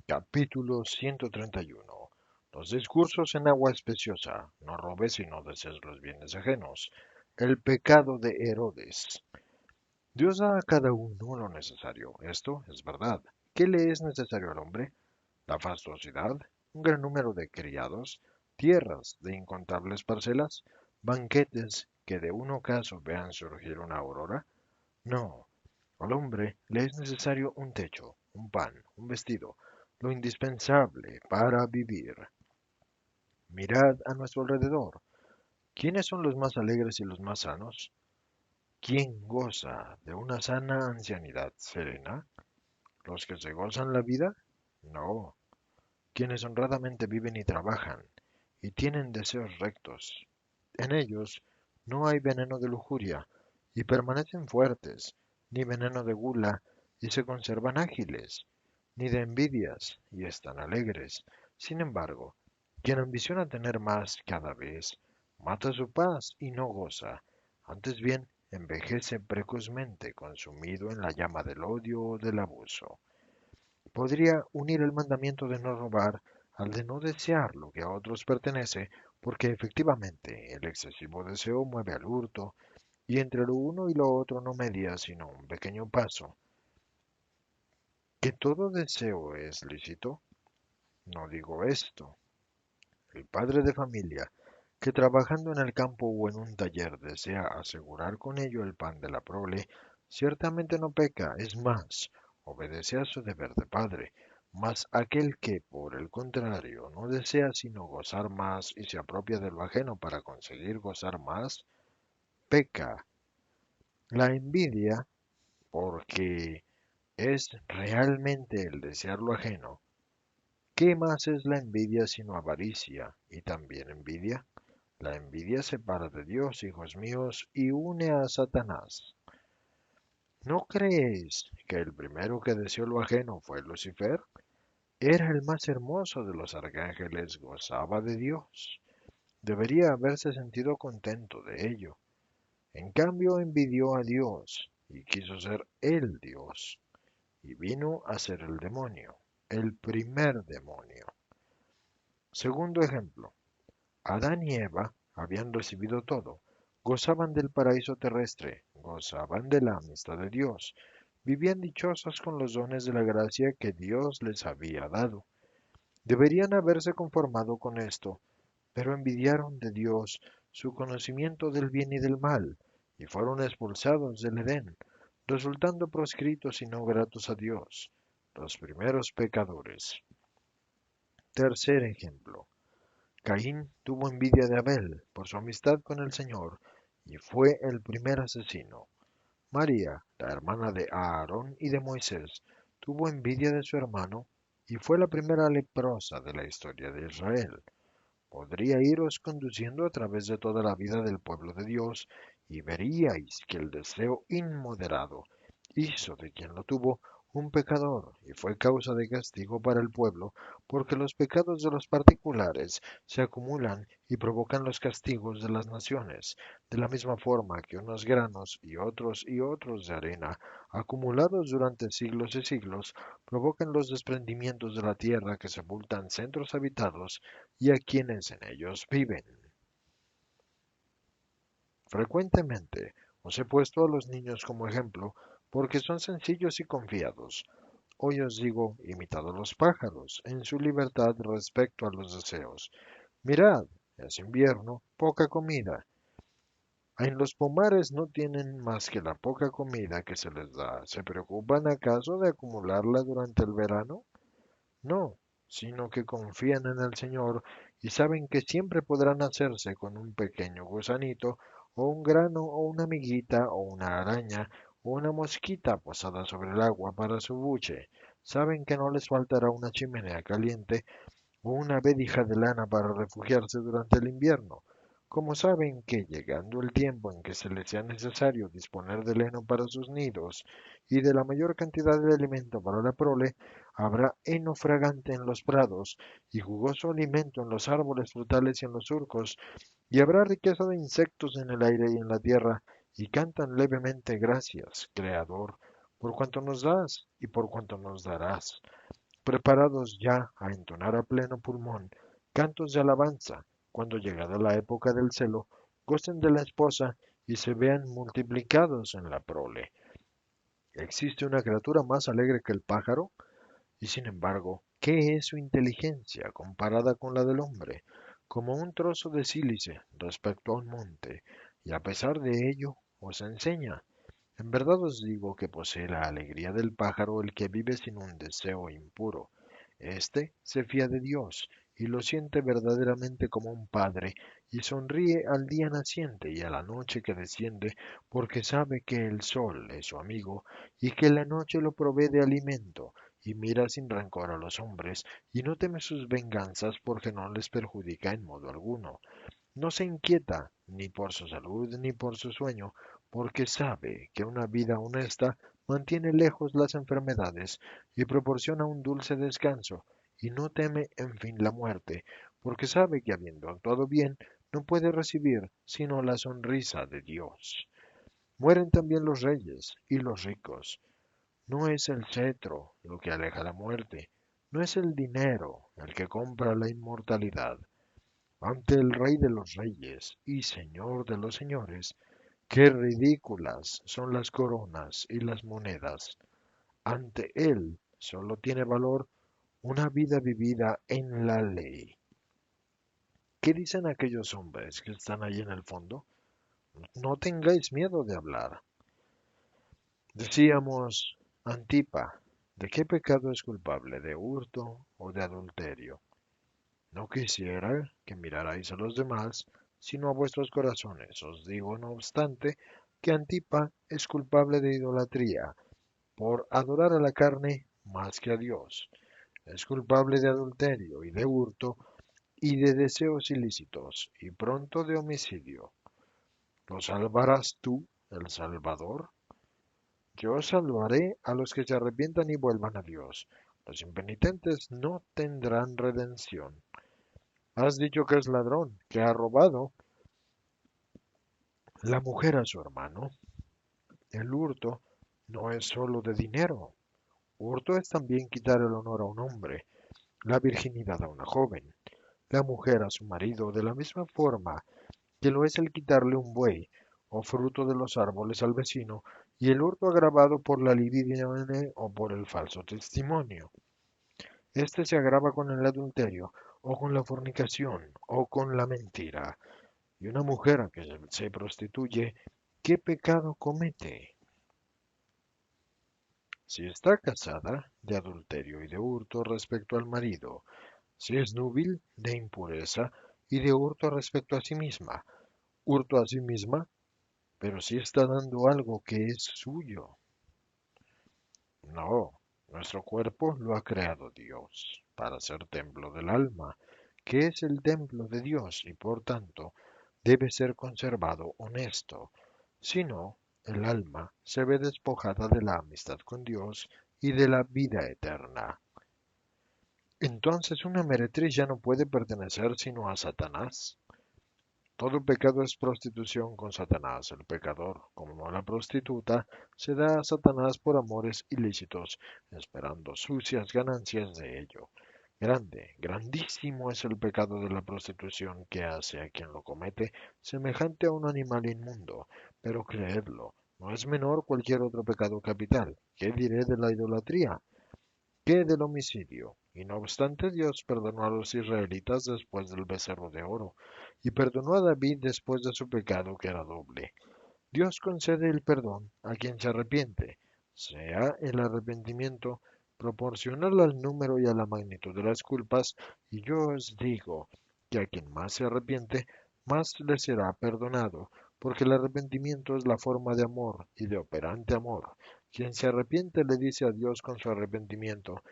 Capítulo 131. Los discursos en agua espaciosa. No robes y no desees los bienes ajenos. El pecado de Herodes. Dios da a cada uno lo necesario. Esto es verdad. ¿Qué le es necesario al hombre? La fastuosidad, un gran número de criados, tierras de incontables parcelas, banquetes que de un ocaso vean surgir una aurora. No, al hombre le es necesario un techo, un pan, un vestido, lo indispensable para vivir. Mirad a nuestro alrededor. ¿Quiénes son los más alegres y los más sanos? ¿Quién goza de una sana ancianidad serena? ¿Los que se gozan la vida? No, quienes honradamente viven y trabajan, y tienen deseos rectos. En ellos no hay veneno de lujuria, y permanecen fuertes, ni veneno de gula, y se conservan ágiles, ni de envidias, y están alegres. Sin embargo, quien ambiciona tener más cada vez, mata su paz y no goza, antes bien envejece precozmente consumido en la llama del odio o del abuso. Podría unir el mandamiento de no robar al de no desear lo que a otros pertenece, porque efectivamente el excesivo deseo mueve al hurto, y entre lo uno y lo otro no media sino un pequeño paso. ¿Que todo deseo es lícito? No digo esto. El padre de familia, que trabajando en el campo o en un taller desea asegurar con ello el pan de la prole, ciertamente no peca, es más, obedece a su deber de padre. Mas aquel que, por el contrario, no desea sino gozar más y se apropia de lo ajeno para conseguir gozar más, peca. La envidia, porque es realmente el desear lo ajeno. ¿Qué más es la envidia sino avaricia y también envidia? La envidia separa de Dios, hijos míos, y une a Satanás. ¿No creéis que el primero que deseó lo ajeno fue Lucifer? Era el más hermoso de los arcángeles, gozaba de Dios. Debería haberse sentido contento de ello. En cambio, envidió a Dios y quiso ser el Dios, y vino a ser el demonio, el primer demonio. Segundo ejemplo. Adán y Eva habían recibido todo, gozaban del paraíso terrestre, gozaban de la amistad de Dios, vivían dichosos con los dones de la gracia que Dios les había dado. Deberían haberse conformado con esto, pero envidiaron de Dios su conocimiento del bien y del mal, y fueron expulsados del Edén, resultando proscritos y no gratos a Dios, los primeros pecadores. Tercer ejemplo. Caín tuvo envidia de Abel por su amistad con el Señor y fue el primer asesino. María, la hermana de Aarón y de Moisés, tuvo envidia de su hermano y fue la primera leprosa de la historia de Israel. Podría iros conduciendo a través de toda la vida del pueblo de Dios y veríais que el deseo inmoderado hizo de quien lo tuvo un pecador y fue causa de castigo para el pueblo, porque los pecados de los particulares se acumulan y provocan los castigos de las naciones, de la misma forma que unos granos y otros de arena, acumulados durante siglos y siglos, provocan los desprendimientos de la tierra que sepultan centros habitados y a quienes en ellos viven. Frecuentemente os he puesto a los niños como ejemplo porque son sencillos y confiados. Hoy os digo, imitad a los pájaros en su libertad respecto a los deseos. Mirad, es invierno, poca comida. En los pomares no tienen más que la poca comida que se les da. ¿Se preocupan acaso de acumularla durante el verano? No, sino que confían en el Señor y saben que siempre podrán hacerse con un pequeño gusanito, o un grano, o una miguita, o una araña, o una mosquita posada sobre el agua para su buche. Saben que no les faltará una chimenea caliente o una vedija de lana para refugiarse durante el invierno. Como saben que, llegando el tiempo en que se les sea necesario disponer de heno para sus nidos y de la mayor cantidad de alimento para la prole, habrá heno fragante en los prados y jugoso alimento en los árboles frutales y en los surcos, y habrá riqueza de insectos en el aire y en la tierra, y cantan levemente gracias, Creador, por cuanto nos das y por cuanto nos darás. preparados ya a entonar a pleno pulmón cantos de alabanza, cuando llegada la época del celo, gocen de la esposa y se vean multiplicados en la prole. ¿Existe una criatura más alegre que el pájaro? Y sin embargo, ¿qué es su inteligencia comparada con la del hombre? Como un trozo de sílice respecto a un monte, y a pesar de ello os enseña. En verdad os digo que posee la alegría del pájaro el que vive sin un deseo impuro. Este se fía de Dios y lo siente verdaderamente como un padre, y sonríe al día naciente y a la noche que desciende, porque sabe que el sol es su amigo y que la noche lo provee de alimento, y mira sin rencor a los hombres, y no teme sus venganzas porque no les perjudica en modo alguno. No se inquieta ni por su salud ni por su sueño, porque sabe que una vida honesta mantiene lejos las enfermedades y proporciona un dulce descanso, y no teme en fin la muerte, porque sabe que habiendo actuado bien, no puede recibir sino la sonrisa de Dios. Mueren también los reyes y los ricos. No es el cetro lo que aleja la muerte, no es el dinero el que compra la inmortalidad. Ante el Rey de los Reyes y Señor de los Señores, qué ridículas son las coronas y las monedas. Ante Él solo tiene valor una vida vivida en la ley. ¿Qué dicen aquellos hombres que están ahí en el fondo? No tengáis miedo de hablar. Decíamos, Antipa, ¿de qué pecado es culpable? ¿De hurto o de adulterio? No quisiera que mirarais a los demás, sino a vuestros corazones. Os digo, no obstante, que Antipa es culpable de idolatría, por adorar a la carne más que a Dios. Es culpable de adulterio y de hurto y de deseos ilícitos, y pronto de homicidio. ¿Lo salvarás tú, el Salvador? Yo salvaré a los que se arrepientan y vuelvan a Dios. Los impenitentes no tendrán redención. Has dicho que es ladrón, que ha robado la mujer a su hermano. El hurto no es solo de dinero. Hurto es también quitar el honor a un hombre, la virginidad a una joven, la mujer a su marido, de la misma forma que lo es el quitarle un buey o fruto de los árboles al vecino, y el hurto agravado por la libidione o por el falso testimonio. Este se agrava con el adulterio, o con la fornicación, o con la mentira. Y una mujer que se prostituye, ¿qué pecado comete? Si está casada, de adulterio y de hurto respecto al marido. Si es núbil, de impureza y de hurto respecto a sí misma. Hurto a sí misma, pero si está dando algo que es suyo. No, nuestro cuerpo lo ha creado Dios para ser templo del alma, que es el templo de Dios y por tanto debe ser conservado honesto. Si no, el alma se ve despojada de la amistad con Dios y de la vida eterna. Entonces una meretriz ya no puede pertenecer sino a Satanás. Todo pecado es prostitución con Satanás. El pecador, como no la prostituta, se da a Satanás por amores ilícitos, esperando sucias ganancias de ello. Grande, grandísimo es el pecado de la prostitución que hace a quien lo comete semejante a un animal inmundo, pero creedlo, no es menor cualquier otro pecado capital. ¿Qué diré de la idolatría? ¿Qué del homicidio? Y no obstante, Dios perdonó a los israelitas después del becerro de oro, y perdonó a David después de su pecado que era doble. Dios concede el perdón a quien se arrepiente, sea el arrepentimiento proporcional al número y a la magnitud de las culpas, y yo os digo que a quien más se arrepiente, más le será perdonado, porque el arrepentimiento es la forma de amor y de operante amor. Quien se arrepiente le dice a Dios con su arrepentimiento,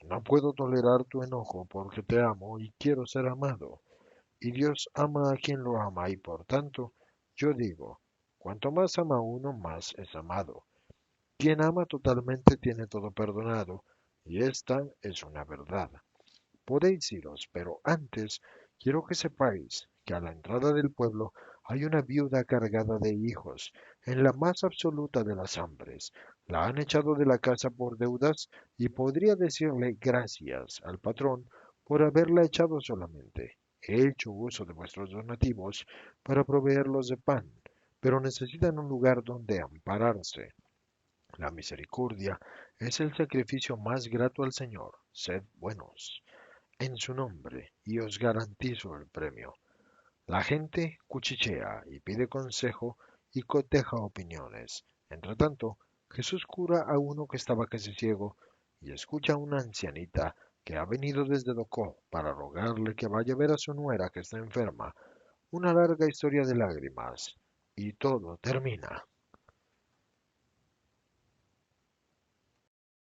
no puedo tolerar tu enojo porque te amo y quiero ser amado. Y Dios ama a quien lo ama y por tanto, yo digo, cuanto más ama uno, más es amado. Quien ama totalmente tiene todo perdonado, y esta es una verdad. Podéis iros, pero antes quiero que sepáis que a la entrada del pueblo hay una viuda cargada de hijos, en la más absoluta de las hambres. La han echado de la casa por deudas y podría decirle gracias al patrón por haberla echado solamente. He hecho uso de vuestros donativos para proveerlos de pan, pero necesitan un lugar donde ampararse. La misericordia es el sacrificio más grato al Señor. Sed buenos en su nombre y os garantizo el premio. La gente cuchichea y pide consejo y coteja opiniones. Entretanto, Jesús cura a uno que estaba casi ciego y escucha a una ancianita que ha venido desde Docó para rogarle que vaya a ver a su nuera que está enferma. Una larga historia de lágrimas y todo termina.